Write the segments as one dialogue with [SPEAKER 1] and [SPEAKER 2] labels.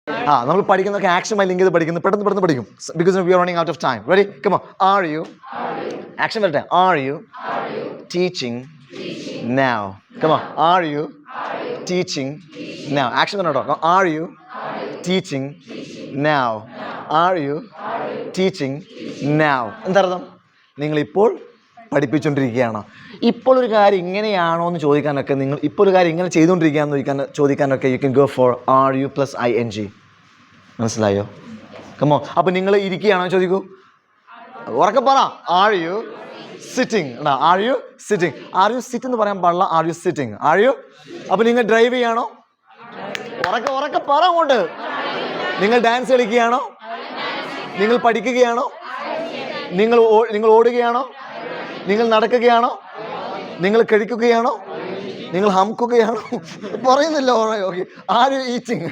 [SPEAKER 1] നമ്മൾ പഠിക്കുന്നതൊക്കെ ആക്ഷനുമായി ലിങ്ക് ചെയ്ത് പഠിക്കുന്നു. പെട്ടെന്ന് പഠിക്കും. Because we are running out of time. Ready? Come on. Are you action വരട്ടെ. Are you teaching now? Come on. Are you teaching now? Action തന്നെ കേട്ടോ. Are you teaching now? Are you teaching now? എന്താർത്ഥം? നിങ്ങളിപ്പോൾ പഠിപ്പിച്ചുകൊണ്ടിരിക്കുകയാണോ? ഇപ്പോൾ ഒരു കാര്യം ഇങ്ങനെയാണോ എന്ന് ചോദിക്കാനൊക്കെ, നിങ്ങൾ ഇപ്പോൾ ഒരു കാര്യം ഇങ്ങനെ ചെയ്തുകൊണ്ടിരിക്കുകയാണെന്ന് ചോദിക്കാനൊക്കെ you can go for are you plus I N G. മനസ്സിലായോ? കമോ. അപ്പോൾ നിങ്ങൾ ഇരിക്കുകയാണോ ചോദിക്കൂ. ഉറക്കെ പറ. Are you sitting? Are you sitting? Are you sit എന്ന് പറയാൻ പാടില്ല. Are you sitting? Are you? അപ്പോൾ നിങ്ങൾ ഡ്രൈവ് ചെയ്യാണോ? ഉറക്കെ പറ അങ്ങോട്ട്. നിങ്ങൾ ഡാൻസ് കളിക്കുകയാണോ? നിങ്ങൾ പഠിക്കുകയാണോ? നിങ്ങൾ ഓടുകയാണോ? നിങ്ങൾ നടക്കുകയാണോ? നിങ്ങൾ കഴിക്കുകയാണോ? നിങ്ങൾ ഹംക്കുകയാണോ? പറയുന്നില്ല. ഓക്കെ. Are you eating?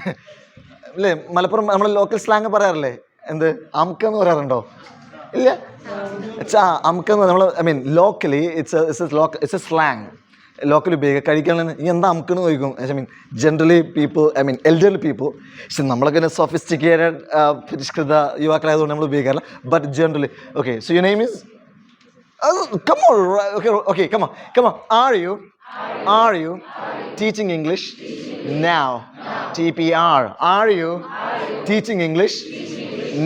[SPEAKER 1] അല്ലേ? മലപ്പുറം നമ്മൾ ലോക്കൽ സ്ലാങ് പറയാറില്ലേ? എന്ത് അംക്കെന്ന് പറയാറുണ്ടോ? ഇല്ല. അംക്കെന്ന് നമ്മൾ locally it's A slang. Local ഉപയോഗിക്കുക. കഴിക്കണമെന്ന് ഈ എന്താ അമുക്കെന്ന് ചോദിക്കും. Generally people elderly people. പക്ഷെ നമ്മളൊക്കെ സൊഫിസ്റ്റിക്കേറ്റഡ് പരിഷ്കൃത യുവാക്കളായതുകൊണ്ട് നമ്മൾ ഉപയോഗിക്കാറില്ല. But generally okay. So your name is come on. Okay, come on. Are you teaching English now? TPR. Are you teaching English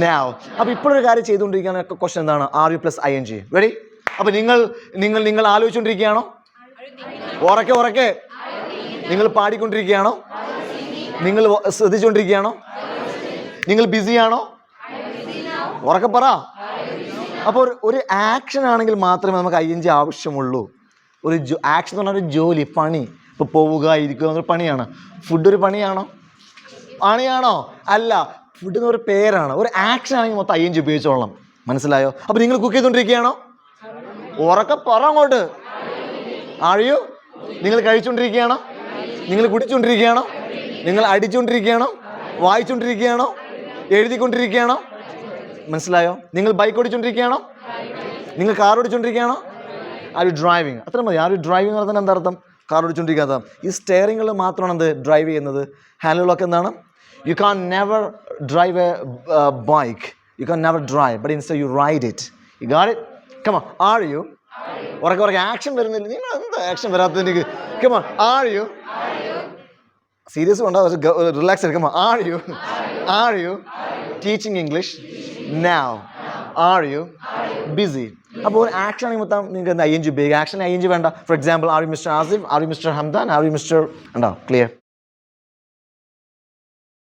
[SPEAKER 1] now? അപ്പോൾ ഇപ്പോഴൊരു കാര്യം ചെയ്തുകൊണ്ടിരിക്കുകയാണ്. ക്വസ്റ്റൻ എന്താണ്? R you plus I N G. Ready? അപ്പോൾ നിങ്ങൾ ആലോചിച്ചുകൊണ്ടിരിക്കുകയാണോ? ഉറക്കെ. നിങ്ങൾ പാടിക്കൊണ്ടിരിക്കുകയാണോ? നിങ്ങൾ ശ്രദ്ധിച്ചുകൊണ്ടിരിക്കുകയാണോ? നിങ്ങൾ ബിസിയാണോ? ഉറക്കെ പറ. അപ്പോൾ ഒരു ആക്ഷൻ ആണെങ്കിൽ മാത്രമേ നമുക്ക് ഐ എൻ ജി ആവശ്യമുള്ളൂ. ഒരു ആക്ഷൻ എന്ന് പറഞ്ഞാൽ ഒരു ജോലി, പണി. ഇപ്പോൾ പോവുക, ഇരിക്കുക എന്നൊരു പണിയാണ്. ഫുഡ് ഒരു പണിയാണോ? അല്ല. ഫുഡ് എന്നൊരു പേരാണ്. ഒരു ആക്ഷൻ ആണെങ്കിൽ മൊത്തം ഐ എൻ ജി ഉപയോഗിച്ചോളണം. മനസ്സിലായോ? അപ്പോൾ നിങ്ങൾ കുക്ക് ചെയ്തുകൊണ്ടിരിക്കുകയാണോ? ഉറക്കെ പറ അങ്ങോട്ട്. Are you? നിങ്ങൾ കഴിച്ചുകൊണ്ടിരിക്കുകയാണോ? നിങ്ങൾ കുടിച്ചുകൊണ്ടിരിക്കുകയാണോ? നിങ്ങൾ അടിച്ചുകൊണ്ടിരിക്കുകയാണോ? വായിച്ചുകൊണ്ടിരിക്കുകയാണോ? എഴുതിക്കൊണ്ടിരിക്കുകയാണോ? മനസ്സിലായോ? നിങ്ങൾ ബൈക്ക് ഓടിച്ചുകൊണ്ടിരിക്കുകയാണോ? നിങ്ങൾ കാർ ഓടിച്ചുകൊണ്ടിരിക്കുകയാണോ? Are you driving? അത്ര മതി. ആർ യു ഡ്രൈവിങ് എന്ന് പറഞ്ഞാൽ എന്താർത്ഥം? കാർ ഓടിച്ചുകൊണ്ടിരിക്കാത്ത. ഈ സ്റ്റെയറിങ്ങൾ മാത്രമാണ് എന്ത് ഡ്രൈവ് ചെയ്യുന്നത്. ഹാൻഡിലുകളൊക്കെ എന്താണ്? You can never drive a bike. You can never drive, but instead you ride it. You got it? Come on. Are you? ഉറക്കെ. ആക്ഷൻ വരുന്നില്ല. നിങ്ങൾ എന്താ ആക്ഷൻ വരാത്തത് എനിക്ക്? Come on. Are you? Serious വേണ്ട, റിലാക്സ് എടുക്കാം. Are you teaching English now? Are you busy? അപ്പോൾ ഒരു ആക്ഷൻ ആണെങ്കിൽ മൊത്തം നിങ്ങൾക്ക് ഐ എൻ ജി ഉപയോഗിക്കുക. ആക്ഷൻ ഐ എൻ ജി വേണ്ട. For example, are you mister Asif? R you mister Hamdan? R you mister? ഉണ്ടോ? ക്ലിയർ?